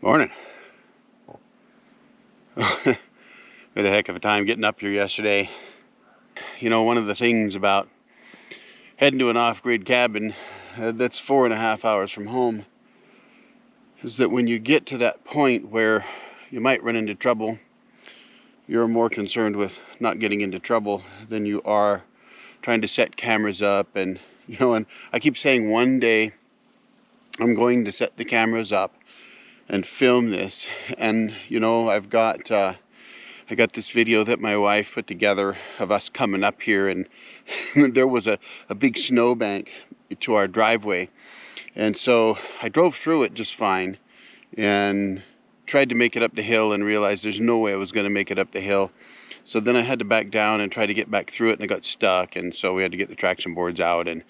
Morning. Had a heck of a time getting up here yesterday. You know, one of the things about heading to an off-grid cabin that's 4.5 hours from home is that when you get to that point where you might run into trouble, you're more concerned with not getting into trouble than you are trying to set cameras up. And and I keep saying one day I'm going to set the cameras up and film this. And I've got I got this video that my wife put together of us coming up here, and there was a big snowbank to our driveway, and so I drove through it just fine and tried to make it up the hill and realized there's no way I was going to make it up the hill. So then I had to back down and try to get back through it, and I got stuck, and so we had to get the traction boards out and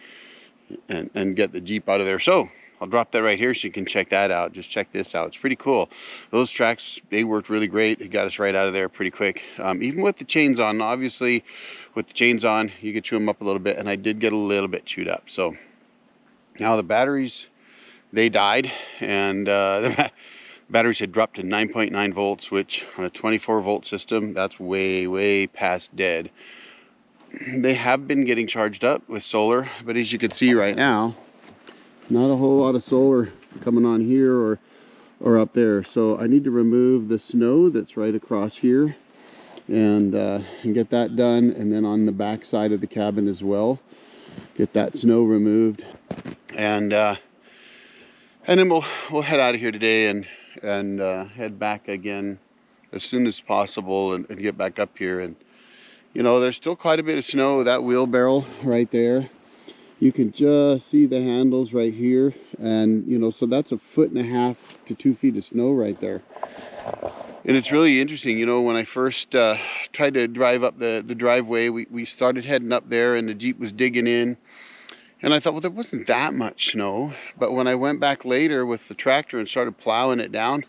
get the Jeep out of there. So I'll drop that right here so you can check that out. Just check this out. It's pretty cool. Those tracks, they worked really great. It got us right out of there pretty quick. Even with the chains on, obviously with the chains on, you could chew them up a little bit, and I did get a little bit chewed up. So now the batteries, they died, and the batteries had dropped to 9.9 volts, which on a 24 volt system, that's way, way past dead. They have been getting charged up with solar, but as you can see right now, not a whole lot of solar coming on here or up there. So I need to remove the snow that's right across here and get that done. And then on the back side of the cabin as well, get that snow removed. And then we'll head out of here today and head back again as soon as possible and get back up here. And there's still quite a bit of snow. That wheelbarrow right there, you can just see the handles right here, and so that's 1.5 to 2 feet of snow right there. And it's really interesting, when I first tried to drive up the driveway, we started heading up there and the Jeep was digging in, and I thought, well, there wasn't that much snow. But when I went back later with the tractor and started plowing it down,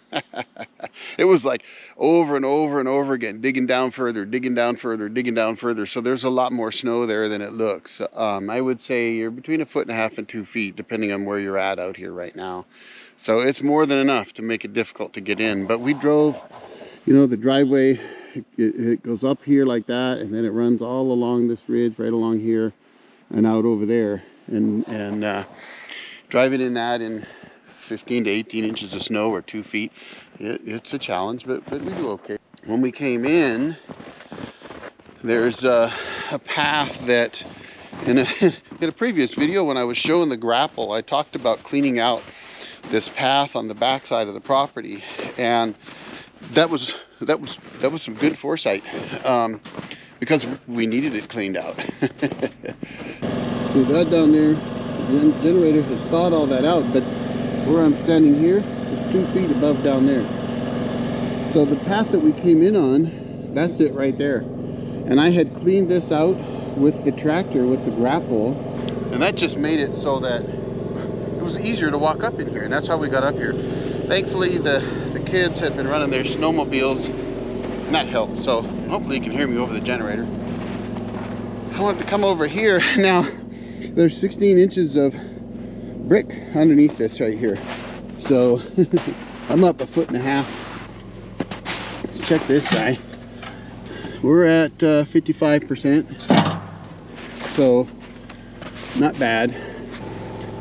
it was like over and over and over again, digging down further, digging down further, digging down further. So there's a lot more snow there than it looks. I would say you're between 1.5 and 2 feet, depending on where you're at out here right now. So it's more than enough to make it difficult to get in. But we drove, the driveway, it goes up here like that, and then it runs all along this ridge, right along here and out over there. And driving in that in 15 to 18 inches of snow or 2 feet, it's a challenge, but we do okay. When we came in, there's a path that in a previous video when I was showing the grapple, I talked about cleaning out this path on the backside of the property, and that was some good foresight, because we needed it cleaned out. See that down there, the generator has thawed all that out, but where I'm standing here is 2 feet above down there. So the path that we came in on, that's it right there. And I had cleaned this out with the tractor, with the grapple, and that just made it so that it was easier to walk up in here, and that's how we got up here. Thankfully, the kids had been running their snowmobiles, and that helped. So hopefully you can hear me over the generator. I wanted to come over here. Now, there's 16 inches of brick underneath this right here. So I'm up 1.5 feet. Let's check this guy. We're at 55%. So not bad.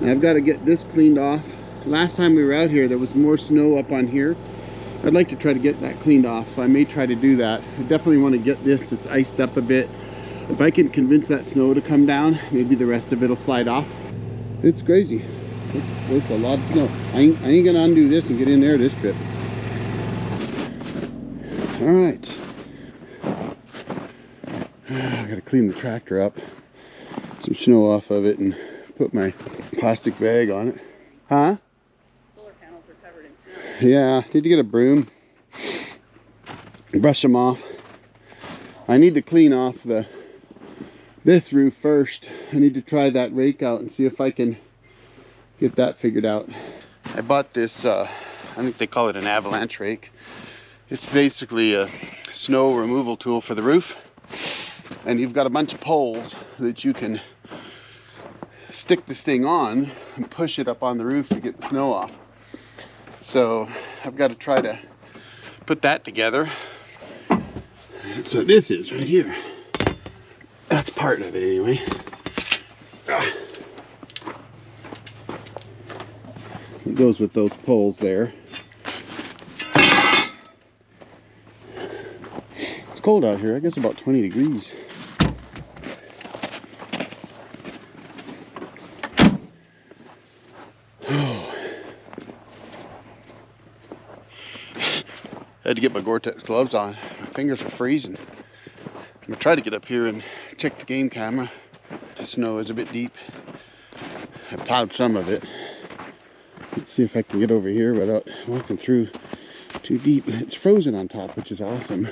And I've got to get this cleaned off. Last time we were out here, there was more snow up on here. I'd like to try to get that cleaned off. So I may try to do that. I definitely want to get this. It's iced up a bit. If I can convince that snow to come down, maybe the rest of it will slide off. It's crazy. It's a lot of snow. I ain't gonna undo this and get in there this trip. All right. I gotta clean the tractor up, some snow off of it, and put my plastic bag on it. Huh? Solar panels are covered in snow. Yeah, need to get a broom, brush them off. I need to clean off this roof first. I need to try that rake out and see if I can get that figured out. I bought this, I think they call it an avalanche rake. It's basically a snow removal tool for the roof. And you've got a bunch of poles that you can stick this thing on and push it up on the roof to get the snow off. So I've got to try to put that together. That's what this is right here. That's part of it anyway. It goes with those poles there. It's cold out here. I guess about 20 degrees. I had to get my Gore-Tex gloves on. My fingers are freezing. I'm gonna try to get up here and check the game camera. The snow is a bit deep. I plowed some of it. Let's see if I can get over here without walking through too deep. It's frozen on top, which is awesome.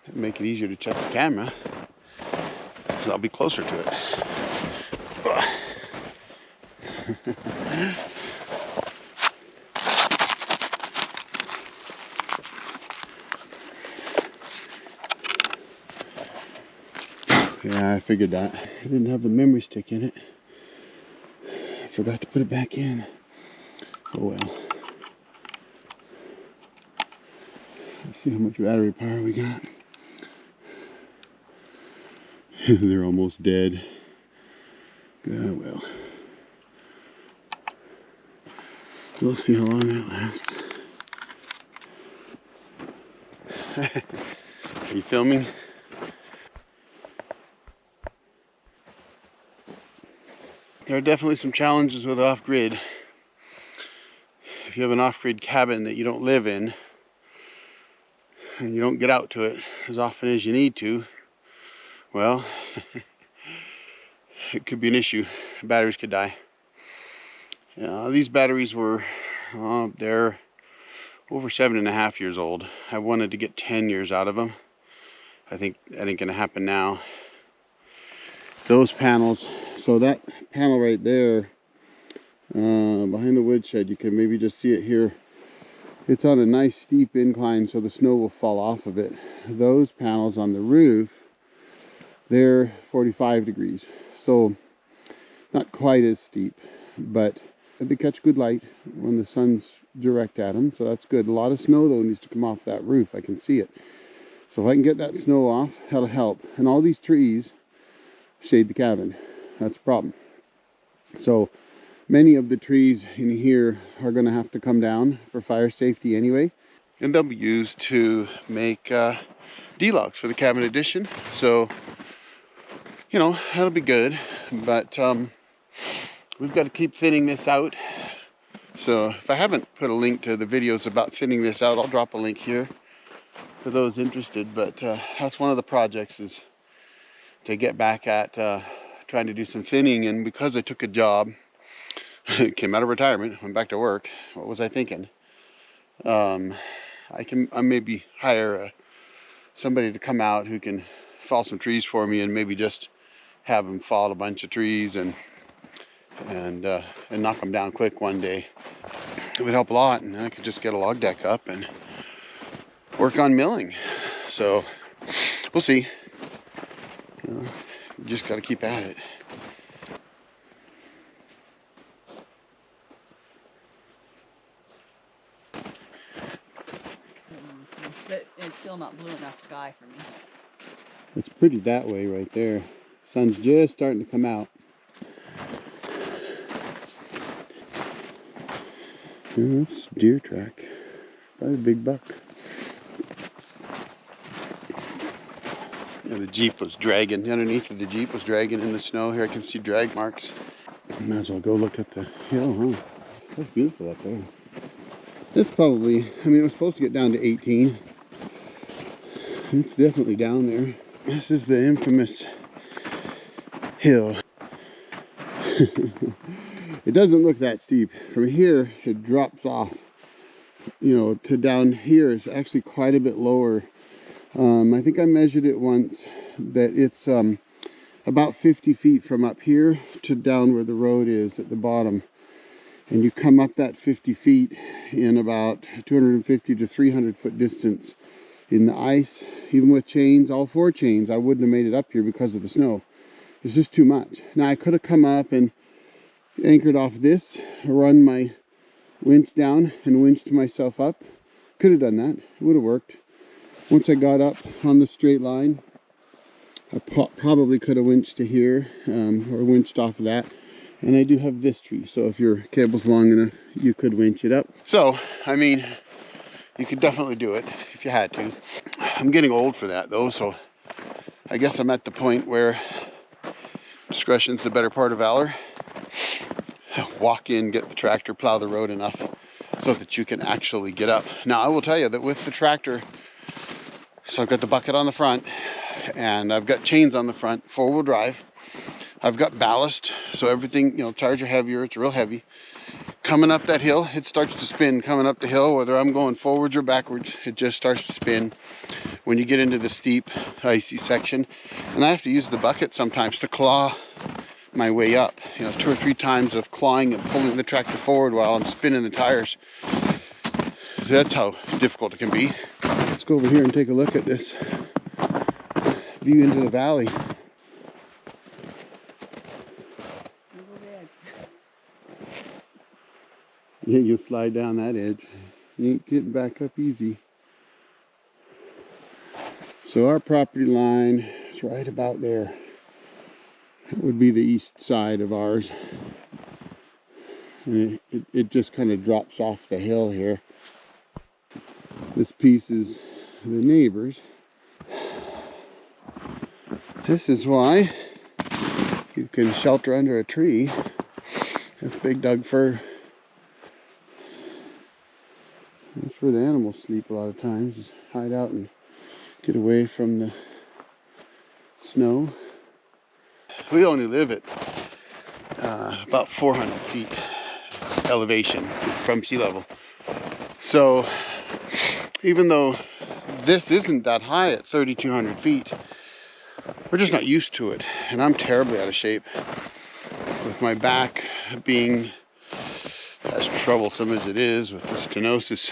That'll make it easier to check the camera, because I'll be closer to it. Yeah, I figured that. I didn't have the memory stick in it. I forgot to put it back in. Oh well. Let's see how much battery power we got. They're almost dead. Oh well. We'll see how long that lasts. Are you filming? There are definitely some challenges with off-grid. If you have an off-grid cabin that you don't live in, and you don't get out to it as often as you need to, well, it could be an issue. Batteries could die. These batteries were, they're over 7.5 years old. I wanted to get 10 years out of them. I think that ain't gonna happen now. Those panels, so that panel right there, behind the woodshed, you can maybe just see it here. It's on a nice steep incline, so the snow will fall off of it. Those panels on the roof, they're 45 degrees. So not quite as steep, but they catch good light when the sun's direct at them, so that's good. A lot of snow though needs to come off that roof. I can see it. So if I can get that snow off, that'll help. And all these trees shade the cabin. That's a problem. So many of the trees in here are going to have to come down for fire safety anyway, and they'll be used to make D-logs for the cabin addition. So, you know, that'll be good, but we've got to keep thinning this out. So if I haven't put a link to the videos about thinning this out, I'll drop a link here for those interested. But that's one of the projects, is to get back at trying to do some thinning. And because I took a job, came out of retirement, went back to work, what was I thinking? I maybe hire somebody to come out who can fall some trees for me, and maybe just have them fall a bunch of trees and knock them down quick one day. It would help a lot, and I could just get a log deck up and work on milling. So we'll see. You know, you just got to keep at it. But it's still not blue enough sky for me. It's pretty that way right there. Sun's just starting to come out. Yeah, that's deer track. Probably a big buck. Yeah, the Jeep was dragging. Underneath of the Jeep was dragging in the snow. Here I can see drag marks. Might as well go look at the hill, huh? That's beautiful up there. It's probably, I mean, it was supposed to get down to 18. It's definitely down there. This is the infamous hill. It doesn't look that steep. From here, it drops off, you know, to down here is actually quite a bit lower. I think I measured it once, that it's about 50 feet from up here to down where the road is at the bottom. And you come up that 50 feet in about 250 to 300 foot distance in the ice. Even with chains, all 4 chains, I wouldn't have made it up here because of the snow. It's just too much. Now I could have come up and anchored off this, run my winch down and winched myself up. Could have done that. It would have worked. Once I got up on the straight line, I probably could have winched to here, or winched off of that. And I do have this tree, so if your cable's long enough, you could winch it up. So, I mean, you could definitely do it if you had to. I'm getting old for that though, so I guess I'm at the point where discretion's the better part of valor. Walk in, get the tractor, plow the road enough so that you can actually get up. Now, I will tell you that with the tractor, so I've got the bucket on the front, and I've got chains on the front, 4-wheel drive. I've got ballast, so everything, you know, tires are heavier, it's real heavy. Coming up that hill, it starts to spin coming up the hill, whether I'm going forwards or backwards, it just starts to spin when you get into the steep, icy section. And I have to use the bucket sometimes to claw my way up. You know, 2 or 3 times of clawing and pulling the tractor forward while I'm spinning the tires. So that's how difficult it can be. Let's go over here and take a look at this view into the valley. Yeah, you'll slide down that edge. You ain't getting back up easy. So our property line is right about there. That would be the east side of ours. And it just kind of drops off the hill here. This piece is the neighbor's. This is why you can shelter under a tree. That's big Doug fir. That's where the animals sleep a lot of times, is hide out and get away from the snow. We only live at about 400 feet elevation from sea level. So even though this isn't that high at 3,200 feet, we're just not used to it. And I'm terribly out of shape with my back being as troublesome as it is with the stenosis.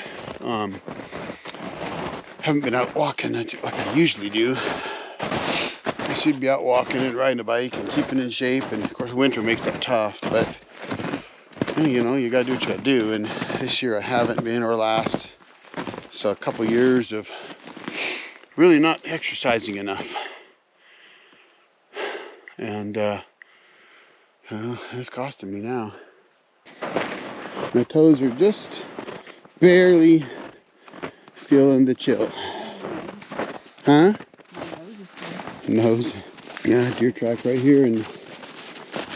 Haven't been out walking like I usually do. I should be out walking and riding a bike and keeping in shape, and of course winter makes that tough, but you know, you gotta do what you gotta do, and this year I haven't been, or last. So a couple years of really not exercising enough. And it's costing me now. My toes are just barely feeling the chill. Huh? My nose is good. Nose. Yeah, deer track right here, and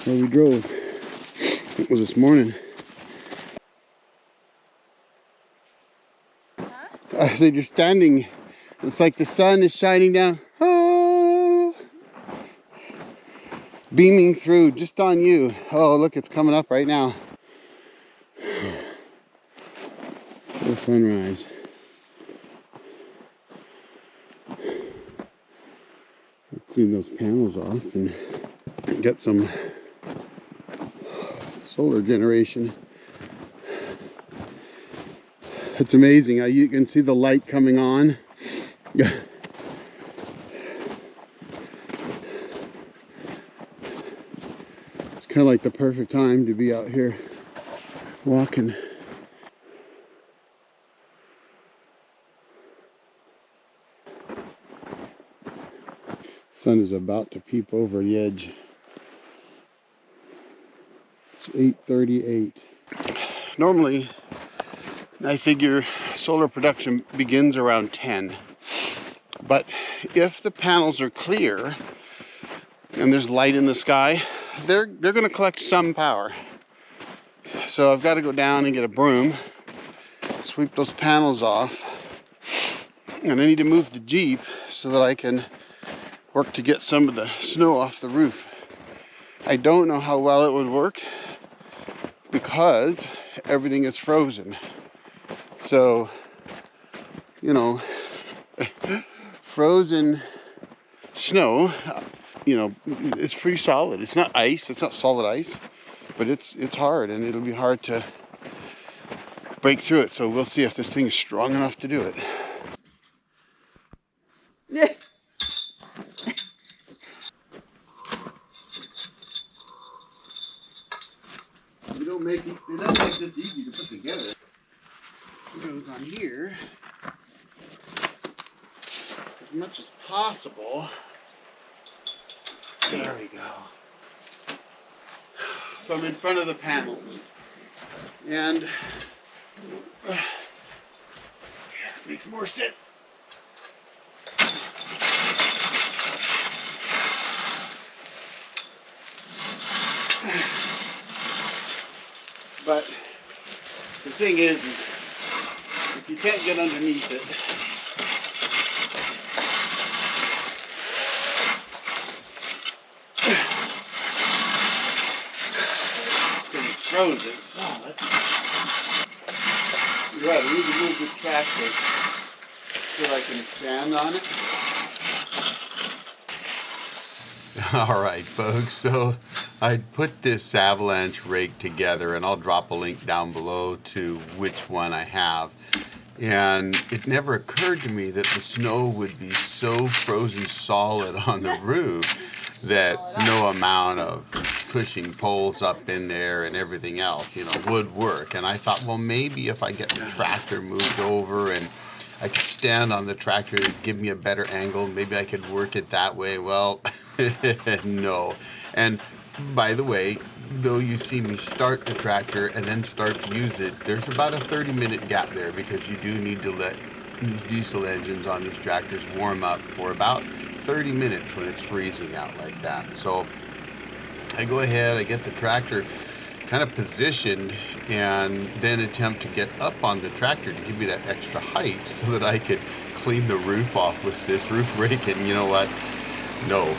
where we drove. It was this morning. Huh? I said you're standing. It's like the sun is shining down. Oh, beaming through just on you. Oh, look, it's coming up right now. Full sunrise. I'll clean those panels off and get some solar generation. It's amazing how you can see the light coming on. It's kind of like the perfect time to be out here walking. Sun is about to peep over the edge. It's 8:38. Normally, I figure solar production begins around 10. But if the panels are clear and there's light in the sky, they're going to collect some power. So I've got to go down and get a broom, sweep those panels off, and I need to move the Jeep so that I can work to get some of the snow off the roof. I don't know how well it would work because everything is frozen. So, you know, frozen snow, you know, it's pretty solid. It's not ice, it's not solid ice, but it's hard, and it'll be hard to break through it. So we'll see if this thing is strong enough to do it. They don't make this easy to put together. goes on here as much as possible. There we go. From in front of the panels. And yeah, it makes more sense. But the thing is if you can't get underneath it, because it's frozen, so you're right, I need to move the tractor so I can stand on it. All right, folks, so I put this avalanche rake together, and I'll drop a link down below to which one I have. And it never occurred to me that the snow would be so frozen solid on the roof that no amount of pushing poles up in there and everything else, would work. And I thought, well, maybe if I get the tractor moved over and I could stand on the tractor to give me a better angle, maybe I could work it that way. Well, no. And by the way, though you see me start the tractor and then start to use it, there's about a 30-minute gap there, because you do need to let these diesel engines on these tractors warm up for about 30 minutes when it's freezing out like that. So I go ahead, I get the tractor kind of positioned, and then attempt to get up on the tractor to give me that extra height so that I could clean the roof off with this roof rake. And you know what? No.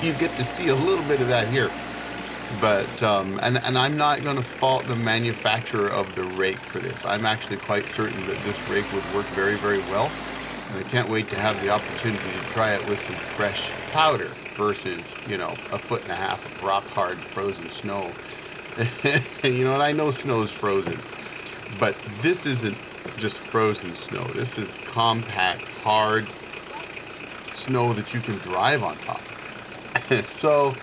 You get to see a little bit of that here. But, and I'm not going to fault the manufacturer of the rake for this. I'm actually quite certain that this rake would work very, very well. And I can't wait to have the opportunity to try it with some fresh powder versus, 1.5 foot of rock hard frozen snow. And I know snow is frozen, but this isn't just frozen snow. This is compact, hard snow that you can drive on top. So,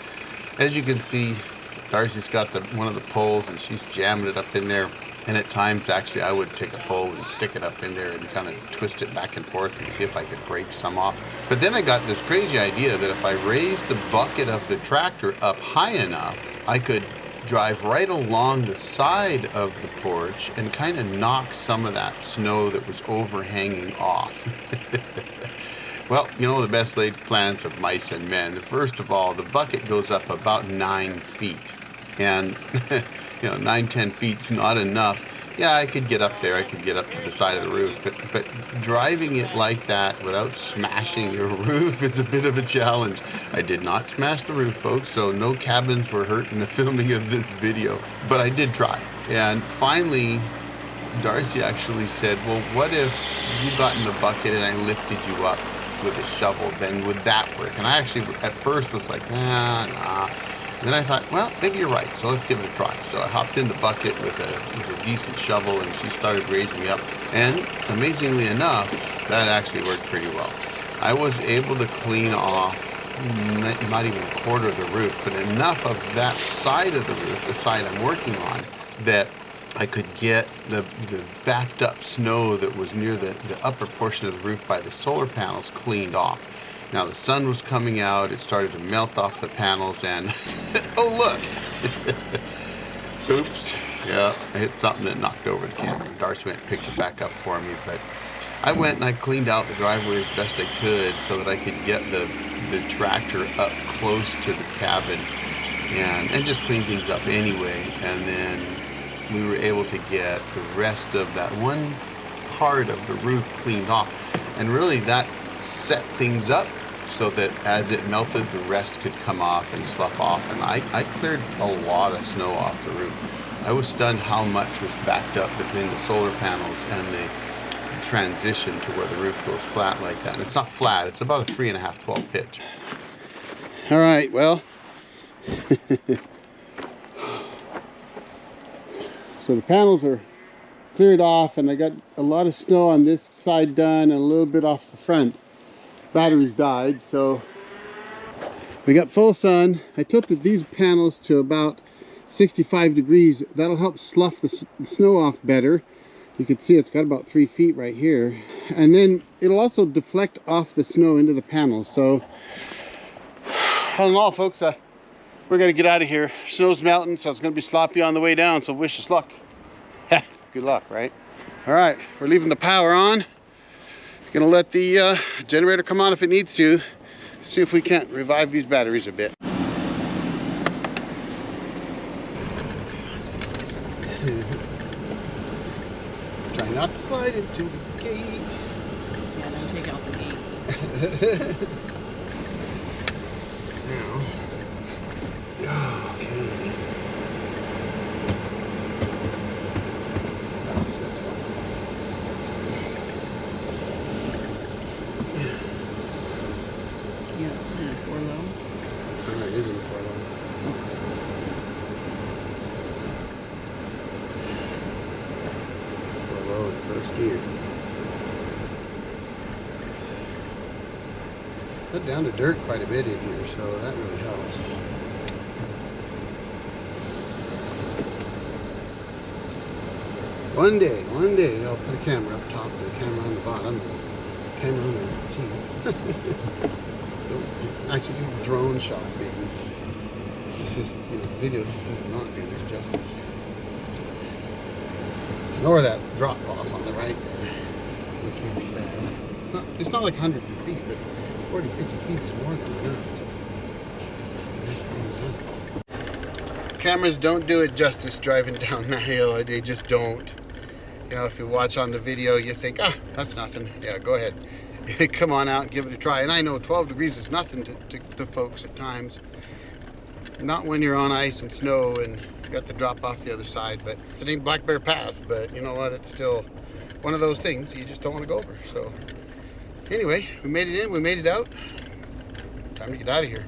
as you can see, Darcy's got one of the poles, and she's jamming it up in there. And at times, actually, I would take a pole and stick it up in there and kind of twist it back and forth and see if I could break some off. But then I got this crazy idea that if I raised the bucket of the tractor up high enough, I could drive right along the side of the porch and kind of knock some of that snow that was overhanging off. Well, the best laid plans of mice and men. First of all, the bucket goes up about 9 feet. And, 9-10 feet's not enough. Yeah, I could get up there. I could get up to the side of the roof. But driving it like that without smashing your roof is a bit of a challenge. I did not smash the roof, folks, so no cabins were hurt in the filming of this video. But I did try. And finally, Darcy actually said, well, what if you got in the bucket and I lifted you up with a shovel? Then would that work? And I actually, at first, was like, nah. And then I thought, well, maybe you're right, so let's give it a try. So I hopped in the bucket with a decent shovel, and she started raising me up. And amazingly enough, that actually worked pretty well. I was able to clean off not even a quarter of the roof, but enough of that side of the roof, the side I'm working on, that I could get the backed up snow that was near the upper portion of the roof by the solar panels cleaned off. Now the sun was coming out, it started to melt off the panels, and oh look! Oops, yeah, I hit something that knocked over the camera. Darcy went and picked it back up for me, but I went and I cleaned out the driveway as best I could so that I could get the tractor up close to the cabin and just clean things up anyway. And then we were able to get the rest of that one part of the roof cleaned off. And really that set things up so that as it melted, the rest could come off and slough off. And I cleared a lot of snow off the roof. I was stunned how much was backed up between the solar panels and the transition to where the roof goes flat like that. And it's not flat, it's about a 3.5-12 pitch. All right, well, so the panels are cleared off, and I got a lot of snow on this side done and a little bit off the front. Batteries died, so we got full sun. I tilted these panels to about 65 degrees. That'll help slough the snow off better. You can see it's got about 3 feet right here. And then it'll also deflect off the snow into the panel. So, all in all, folks, we're gonna get out of here. Snow's melting, so it's gonna be sloppy on the way down, so wish us luck. Good luck, right? All right, we're leaving the power on. Gonna let the generator come on if it needs to. See if we can't revive these batteries a bit. Try not to slide into the gate. Yeah, don't take out the gate. Now. Okay. That's this one. Yeah, put it in 4 low. Oh, it is in 4 low. First gear. Cut down to dirt quite a bit in here, so that really helps. One day I'll put a camera up top and a camera on the bottom, camera on the Jeep. Actually, a drone shot maybe. It's just, you know, the video does not do this justice. Nor that drop off on the right there, which would be bad. It's not like hundreds of feet, but 40, 50 feet is more than enough to mess things up. Cameras don't do it justice driving down the hill. They just don't. You know, if you watch on the video, you think, ah, that's nothing. Yeah, go ahead. Come on out and give it a try. And I know 12 degrees is nothing to folks at times. Not when you're on ice and snow and you got the drop off the other side, but it ain't Black Bear Pass, but you know what, it's still one of those things you just don't want to go over. So anyway, we made it in, we made it out. Time to get out of here.